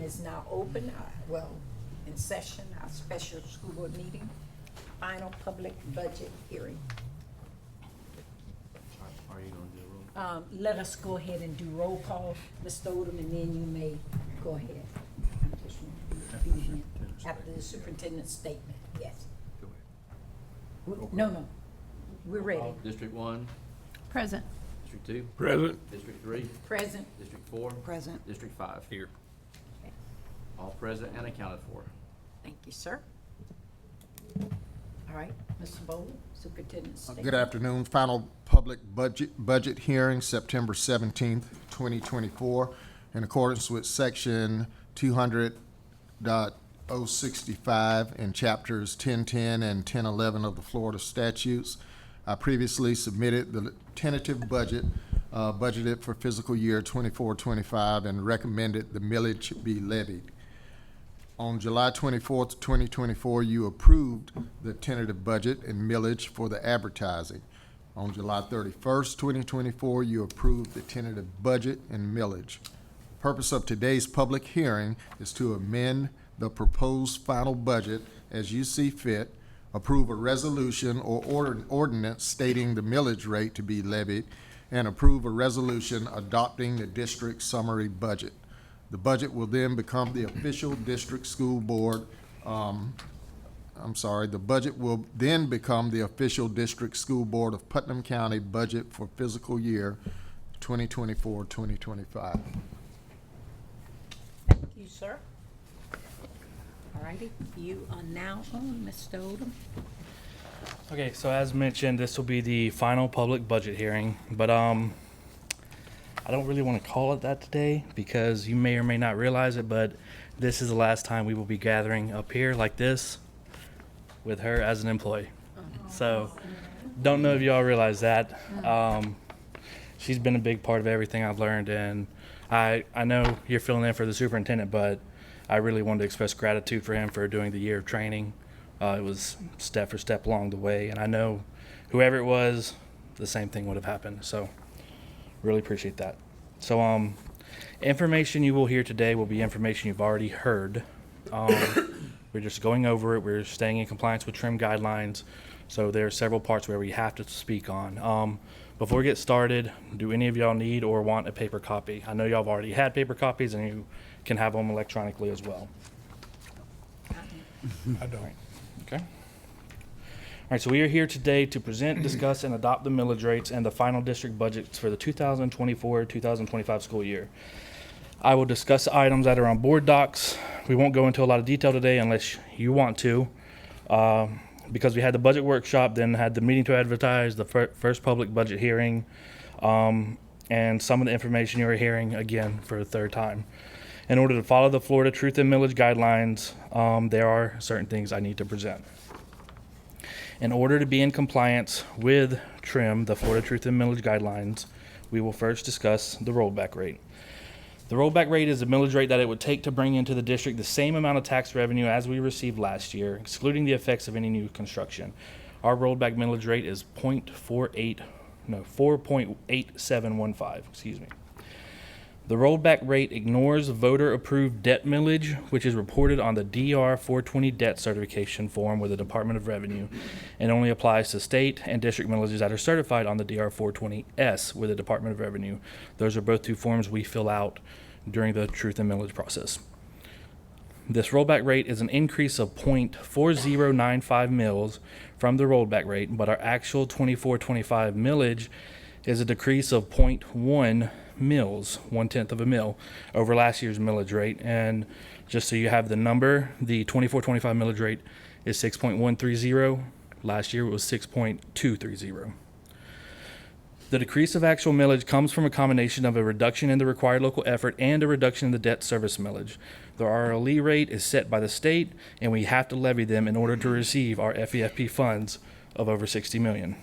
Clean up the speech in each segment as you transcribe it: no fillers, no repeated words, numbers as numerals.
meeting is now open, in session, our special school board meeting, final public budget hearing. Are you gonna do a roll? Let us go ahead and do roll call, Mr. Odom, and then you may go ahead. I'm just obedient. After the superintendent's statement, yes. Go ahead. No, we're ready. District 1, Present. District 2, Present. District 3, Present. District 4, Present. District 5. Here. All present and accounted for. Thank you, sir. All right, Mr. Bowler, superintendent's statement. Good afternoon. Final public budget hearing, September 17th, 2024, in accordance with section 200.065 and chapters 1010 and 1011 of the Florida statutes. I previously submitted the tentative budget budgeted for fiscal year 24-25 and recommended the millage be levied. On July 24th, 2024, you approved the tentative budget and millage for the advertising. On July 31st, 2024, you approved the tentative budget and millage. Purpose of today's public hearing is to amend the proposed final budget as you see fit, approve a resolution or ordinance stating the millage rate to be levied, and approve a resolution adopting the district summary budget. The budget will then become the official district school board, the budget will then become the official district school board of Putnam County budget for fiscal year 2024-2025. Thank you, sir. All righty, you are now on, Mr. Odom. Okay, so as mentioned, this will be the final public budget hearing, but I don't really want to call it that today because you may or may not realize it, but this is the last time we will be gathering up here like this with her as an employee. So don't know if y'all realize that. She's been a big part of everything I've learned, and I know you're filling in for the superintendent, but I really wanted to express gratitude for him for doing the year of training. It was step for step along the way, and I know whoever it was, the same thing would have happened. So really appreciate that. So information you will hear today will be information you've already heard. We're just going over it. We're staying in compliance with trim guidelines. So there are several parts where we have to speak on. Before we get started, do any of y'all need or want a paper copy? I know y'all have already had paper copies and you can have them electronically as well. I don't. Okay. All right, so we are here today to present, discuss, and adopt the millage rates and the final district budgets for the 2024-2025 school year. I will discuss items that are on board docs. We won't go into a lot of detail today unless you want to, because we had the budget workshop, then had the meeting to advertise, the first public budget hearing, and some of the information you are hearing again for the third time. In order to follow the Florida Truth and Millage guidelines, there are certain things I need to present. In order to be in compliance with TRIM, the Florida Truth and Millage guidelines, we will first discuss the rollback rate. The rollback rate is the millage rate that it would take to bring into the district the same amount of tax revenue as we received last year, excluding the effects of any new construction. Our rollback millage rate is 4.8715, excuse me. The rollback rate ignores voter-approved debt millage, which is reported on the DR 420 debt certification form with the Department of Revenue, and only applies to state and district millages that are certified on the DR 420S with the Department of Revenue. Those are both two forms we fill out during the truth and millage process. This rollback rate is an increase of 0.4095 mils from the rollback rate, but our actual 24-25 millage is a decrease of 0.1 mils, 1/10 of a mil, over last year's millage rate. And just so you have the number, the 24-25 millage rate is 6.130. Last year it was 6.230. The decrease of actual millage comes from a combination of a reduction in the required local effort and a reduction in the debt service millage. The RLE rate is set by the state, and we have to levy them in order to receive our FEFP funds of over $60 million.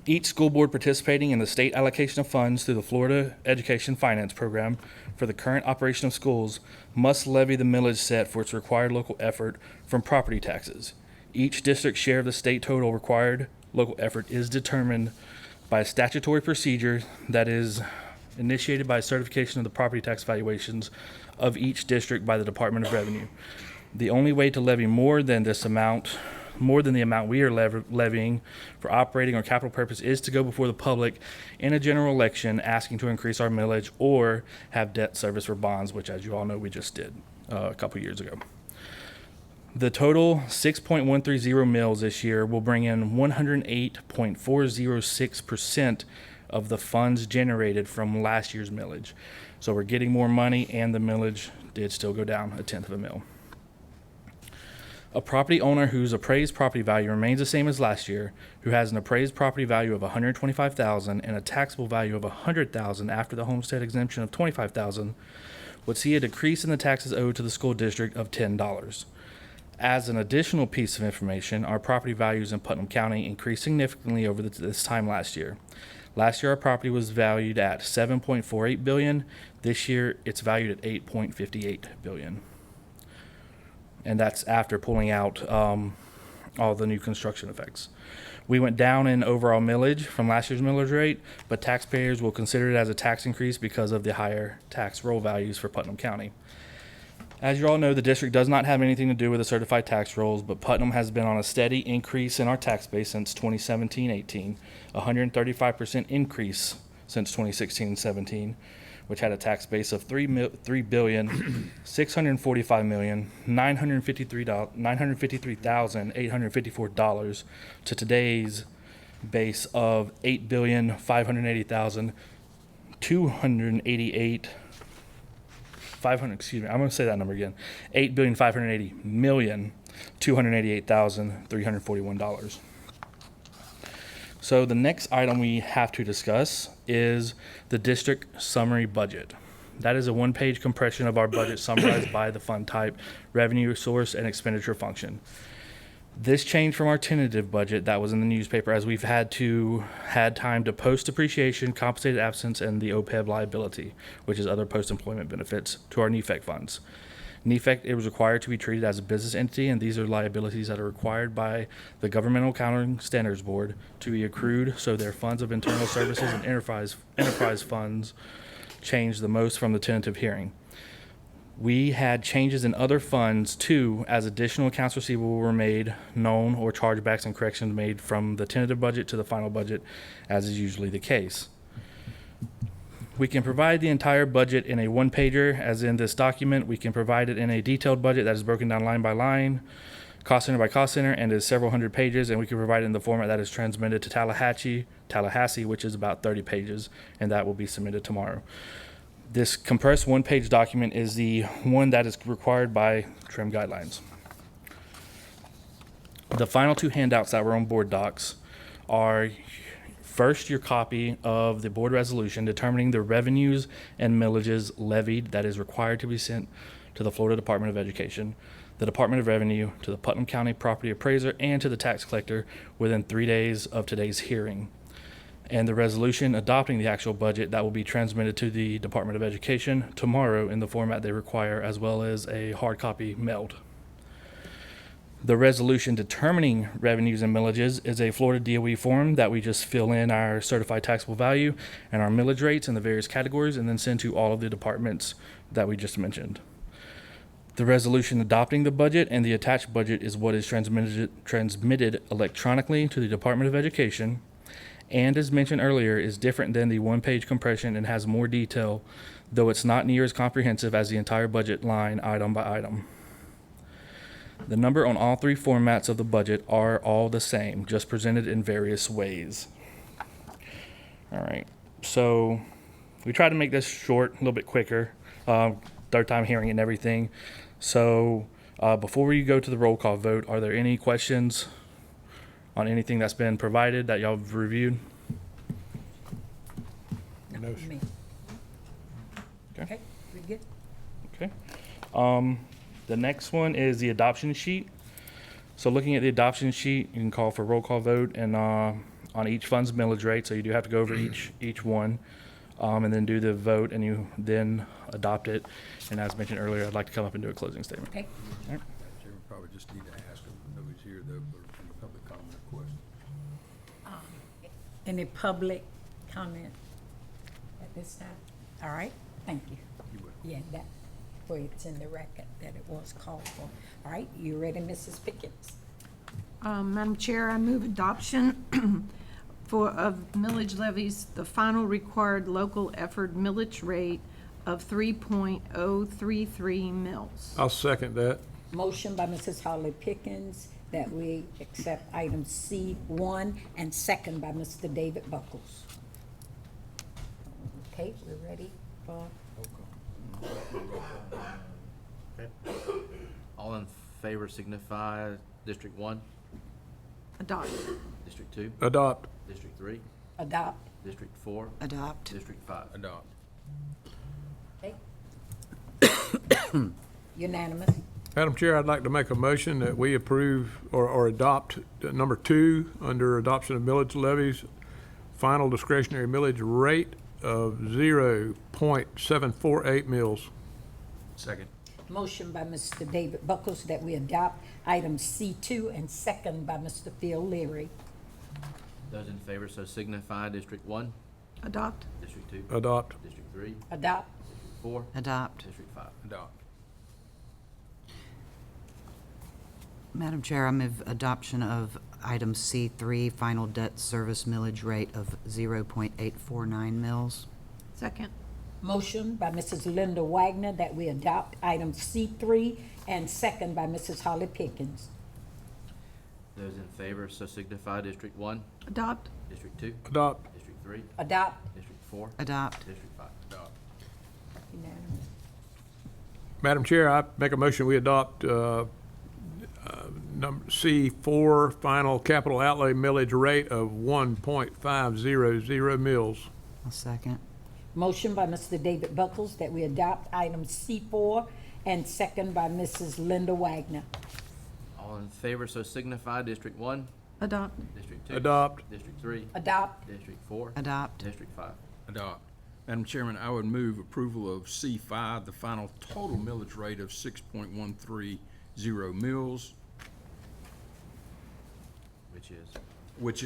Each school board participating in the state allocation of funds through the Florida Education Finance Program for the current operation of schools must levy the millage set for its required local effort from property taxes. Each district's share of the state total required local effort is determined by a statutory procedure that is initiated by certification of the property tax valuations of each district by the Department of Revenue. The only way to levy more than the amount we are levying for operating or capital purpose is to go before the public in a general election asking to increase our millage or have debt service for bonds, which, as you all know, we just did a couple years ago. The total 6.130 mills this year will bring in 108.406% of the funds generated from last year's millage. So we're getting more money, and the millage did still go down 1/10 of a mil. A property owner whose appraised property value remains the same as last year, who has an appraised property value of $125,000 and a taxable value of $100,000 after the homestead exemption of $25,000, would see a decrease in the taxes owed to the school district of $10. As an additional piece of information, our property values in Putnam County increased significantly over this time last year. Last year, our property was valued at $7.48 billion. This year, it's valued at $8.58 billion. And that's after pulling out all the new construction effects. We went down in overall millage from last year's millage rate, but taxpayers will consider it as a tax increase because of the higher tax roll values for Putnam County. As you all know, the district does not have anything to do with the certified tax rolls, but Putnam has been on a steady increase in our tax base since 2017-18, 135% increase since 2016-17, which had a tax base of $3,645,953,854 to today's base of $8,580,288. 500, excuse me, I'm going to say that number again. $8,580,288,341. So the next item we have to discuss is the district summary budget. That is a one-page compression of our budget summarized by the fund type, revenue source, and expenditure function. This changed from our tentative budget that was in the newspaper, as we've had time to post depreciation, compensated absence, and the OPEB liability, which is other post-employment benefits, to our NEFEC funds. NEFEC, it was required to be treated as a business entity, and these are liabilities that are required by the Governmental Accounting Standards Board to be accrued, so their funds of internal services and enterprise funds changed the most from the tentative hearing. We had changes in other funds too, as additional accounts receivable were made known or chargebacks and corrections made from the tentative budget to the final budget, as is usually the case. We can provide the entire budget in a one-pager, as in this document. We can provide it in a detailed budget that is broken down line by line, cost center by cost center, and is several hundred pages, and we can provide it in the format that is transmitted to Tallahassee, which is about 30 pages, and that will be submitted tomorrow. This compressed one-page document is the one that is required by TRIM guidelines. The final two handouts that were on board docs are first your copy of the board resolution determining the revenues and millages levied that is required to be sent to the Florida Department of Education, the Department of Revenue, to the Putnam County Property Appraiser, and to the tax collector within 3 days of today's hearing. And the resolution adopting the actual budget that will be transmitted to the Department of Education tomorrow in the format they require, as well as a hard copy mailed. The resolution determining revenues and millages is a Florida DOE form that we just fill in our certified taxable value and our millage rates in the various categories and then send to all of the departments that we just mentioned. The resolution adopting the budget and the attached budget is what is transmitted electronically to the Department of Education, and as mentioned earlier, is different than the one-page compression and has more detail, though it's not near as comprehensive as the entire budget line item by item. The number on all three formats of the budget are all the same, just presented in various ways. All right, so we tried to make this short, a little bit quicker, third time hearing it and everything. So before we go to the roll call vote, are there any questions on anything that's been provided that y'all have reviewed? No, me. Okay, we good? Okay. The next one is the adoption sheet. So looking at the adoption sheet, you can call for roll call vote and on each fund's millage rate. So you do have to go over each one and then do the vote, and you then adopt it. And as mentioned earlier, I'd like to come up and do a closing statement. Okay. All right. Chairman, probably just need to ask him, nobody's here though, for any public comment or question. Any public comment at this time? All right, thank you. Yeah, that, where it's in the record that it was called for. All right, you ready, Mrs. Pickens? Madam Chair, I move adoption of millage levies, the final required local effort millage rate of 3.033 mils. I'll second that. Motion by Mrs. Holly Pickens that we accept item C1 and second by Mr. David Buckles. Okay, we're ready for, All in favor signify District 1, Adopt. District 2, Adopt. District 3, adopt, District 4, Adopt. District 5. Adopt. okay? Unanimous. Madam Chair, I'd like to make a motion that we approve or adopt number 2 under adoption of millage levies, final discretionary millage rate of 0.748 mils. Second. Motion by Mr. David Buckles that we adopt item C2 and second by Mr. Phil Leary. Those in favor so signify. District 1, Adopt. District 2, Adopt. District 3, Adopt, District 4, Adopt. District 5. Adopt. Madam Chair, I move adoption of item C3, final debt service millage rate of 0.849 mils. Second. motion by Mrs. Linda Wagner that we adopt item C3 and second by Mrs. Holly Pickens. Those in favor so signify. District 1, Adopt. District 2, Adopt. District 3, Adopt, District 4, Adopt. District 5. Adopt. unanimous. Madam Chair, I make a motion we adopt number C4, final capital outlay millage rate of 1.500 mils. I'll second. Motion by Mr. David Buckles that we adopt item C4 and second by Mrs. Linda Wagner. All in favor so signify. District 1, Adopt. District 2, Adopt. District 3, Adopt, District 4, Adopt. District 5. Adopt. Madam Chairman, I would move approval of C5, the final total millage rate of 6.130 mils, Which is, which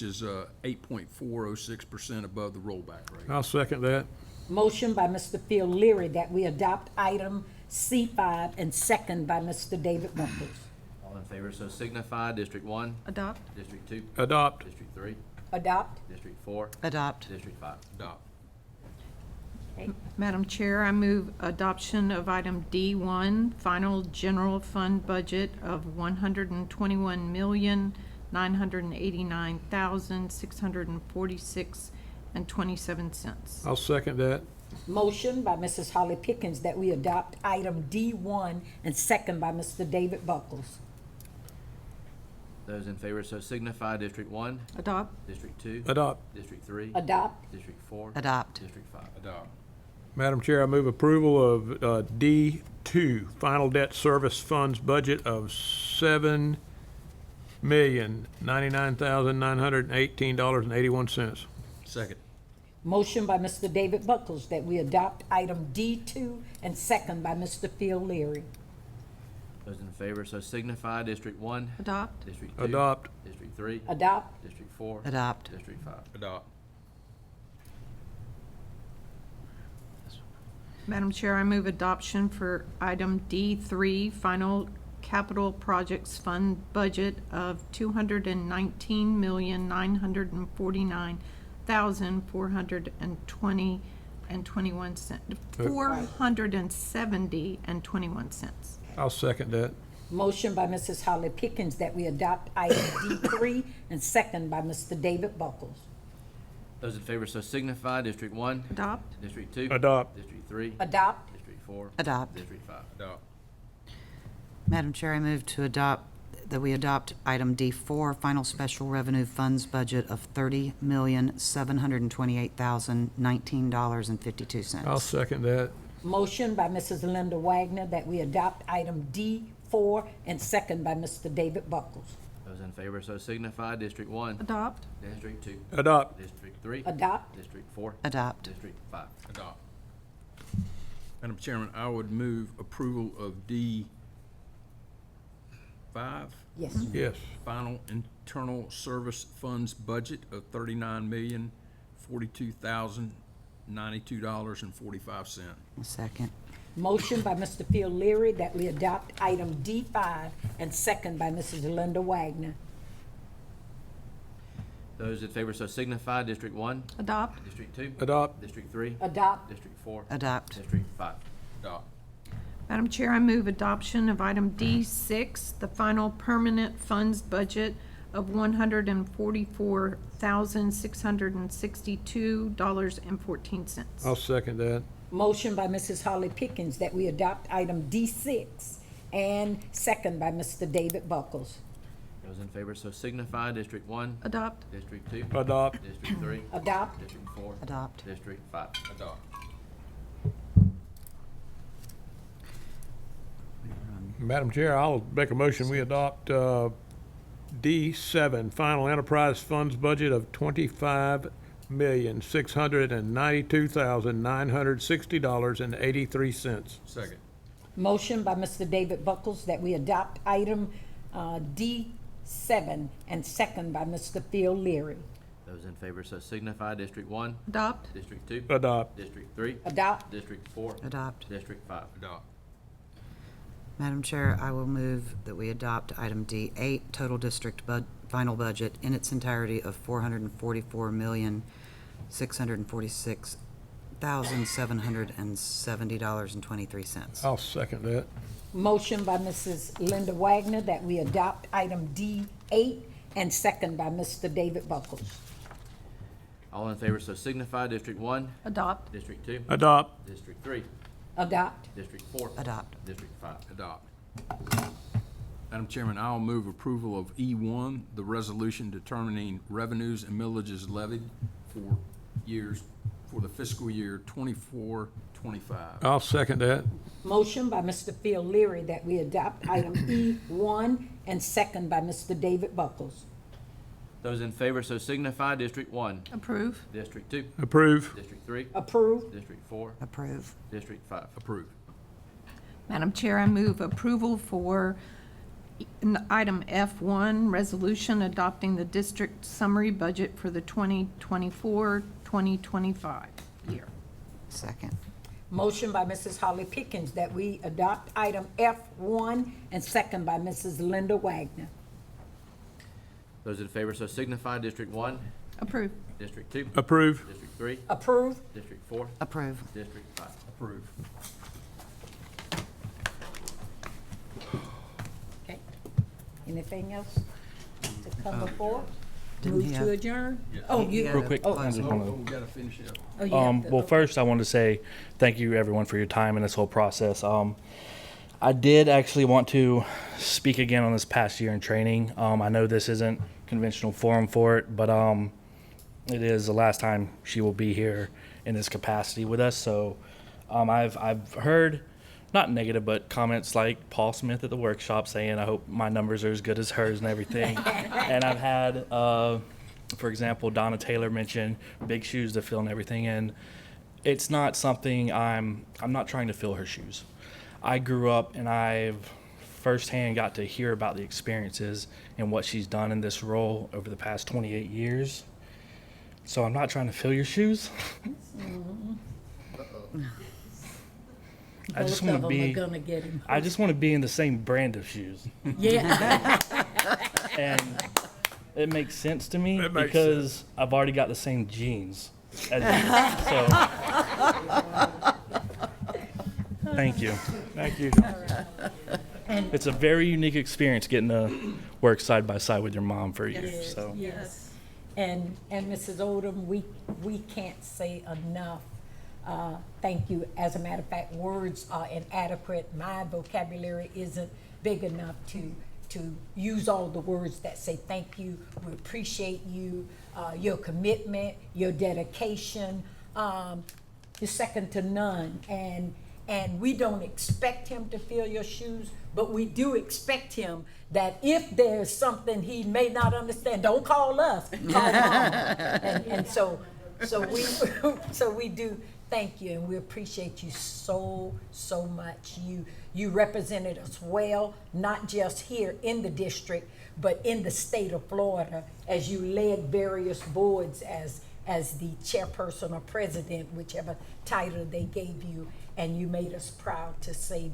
is 8.406% above the rollback rate. I'll second that. motion by Mr. Phil Leary that we adopt item C5 and second by Mr. David Buckles. all in favor so signify. District 1, Adopt. District 2, Adopt. District 3, Adopt, District 4, Adopt. District 5. Adopt. Madam Chair, I move adoption of item D1, final general fund budget of $121,989,646.27. I'll second that. motion by Mrs. Holly Pickens that we adopt item D1 and second by Mr. David Buckles. Those in favor so signify. District 1, Adopt. District 2, Adopt. District 3, Adopt, District 4, Adopt. District 5. Adopt. Madam Chair, I move approval of D2, final debt service funds budget of $7,099,918.81. Second. motion by Mr. David Buckles that we adopt item D2 and second by Mr. Phil Leary. Those in favor so signify. District 1, Adopt. District 2, Adopt. District 3, Adopt, District 4, Adopt. District 5. Adopt. Madam Chair, I move adoption for item D3, final capital projects fund budget of $219,949,420.21. $470.21. I'll second that. motion by Mrs. Holly Pickens that we adopt item D3 and second by Mr. David Buckles. Those in favor so signify. District 1, Adopt. District 2, Adopt. District 3, Adopt, District 4, Adopt. District 5. Adopt. Madam Chair, I move to adopt, that we adopt item D4, final special revenue funds budget of $30,728,019.52. I'll second that. motion by Mrs. Linda Wagner that we adopt item D4 and second by Mr. David Buckles. Those in favor so signify. District 1, Adopt. District 2, Adopt. District 3, Adopt, District 4, Adopt. District 5. Adopt. Madam Chairman, I would move approval of D5, yes. Yes. final internal service funds budget of $39,042,000 $92.45. Second. Motion by Mr. Phil Leary that we adopt item D5 and second by Mrs. Linda Wagner. Those in favor so signify. District 1, Adopt. District 2, Adopt. District 3, Adopt. District 4, Adopt. District 5. Adopt. Madam Chair, I move adoption of item D6, the final permanent funds budget of $144,662.14. I'll second that. Motion by Mrs. Holly Pickens that we adopt item D6 and second by Mr. David Buckles. Those in favor so signify. District 1, Adopt. District 2, Adopt. District 3, Adopt. District 4, Adopt. District 5. Adopt. Madam Chair, I'll make a motion, we adopt D7, final enterprise funds budget of $25,692,960.83. Second. Motion by Mr. David Buckles that we adopt item D7 and second by Mr. Phil Leary. Those in favor so signify. District 1, Adopt. District 2, Adopt. District 3, Adopt. District 4, Adopt. District 5. Adopt. Madam Chair, I will move that we adopt item D8, total district final budget in its entirety of $444,646,770.23. I'll second that. Motion by Mrs. Linda Wagner that we adopt item D8 and second by Mr. David Buckles. All in favor so signify. District 1, Adopt. District 2, Adopt. District 3, Adopt. District 4, Adopt. District 5. Adopt. Madam Chairman, I'll move approval of E1, the resolution determining revenues and millages levied for the fiscal year 24-25. I'll second that. Motion by Mr. Phil Leary that we adopt item E1 and second by Mr. David Buckles. Those in favor so signify. District 1, Approve. District 2, Approve. District 3, Approve. District 4, Approve. District 5. Approve. Madam Chair, I move approval for item F1, resolution adopting the district summary budget for the 2024-2025 year. Second. Motion by Mrs. Holly Pickens that we adopt item F1 and second by Mrs. Linda Wagner. Those in favor so signify. District 1, Approve. District 2, Approve. District 3, Approve. District 4, Approve. District 5. Approve. Okay. Anything else to come before? Didn't he Move to have- adjourn? He Oh, you, had Real a quick, close- I just wanna- We gotta finish it up. oh, you have to- Well, first, I wanted to say thank you, everyone, for your time in this whole process. I did actually want to speak again on this past year in training. I know this isn't conventional forum for it, but it is the last time she will be here in this capacity with us. So I've heard not negative, but comments like Paul Smith at the workshop saying, "I hope my numbers are as good as hers and everything." And I've had, for example, Donna Taylor mention big shoes to fill and everything, and it's not something I'm not trying to fill her shoes. I grew up and I've firsthand got to hear about the experiences and what she's done in this role over the past 28 years. So I'm not trying to fill your shoes. I just both want of to them are be. gonna get him. I just want to be in the same brand of shoes, Yeah. and it makes sense to me It makes because I've already got the same jeans as you. So, thank you. Thank you. It's a very unique experience getting to work side by side with your mom for a year. Yes, So, yes. And Mrs. Odom, we can't say enough, thank you. As a matter of fact, words are inadequate. My vocabulary isn't big enough to use all the words that say thank you. We appreciate you, your commitment, your dedication. You're second to none. And we don't expect him to fill your shoes, but we do expect him that if there's something he may not understand, don't call us, call Mom. And so we do thank you, and we appreciate you so much. You represented us well, not just here in the district, but in the state of Florida, as you led various boards as as the chairperson or president, whichever title they gave you, and you made us proud to say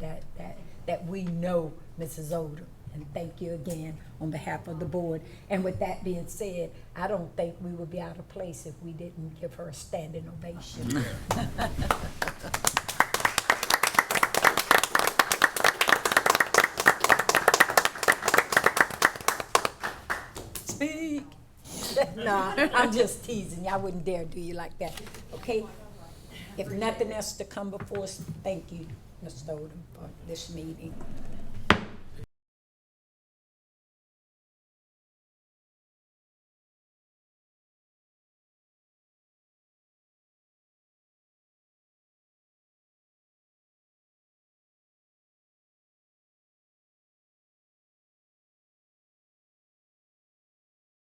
that we know Mrs. Odom. And thank you again on behalf of the board. And with that being said, I don't think we would be out of place if we didn't give her a standing ovation. Speak. No, I'm just teasing you. I wouldn't dare do you like that. Okay? If nothing else to come before us, thank you, Mr. Odom, for this meeting.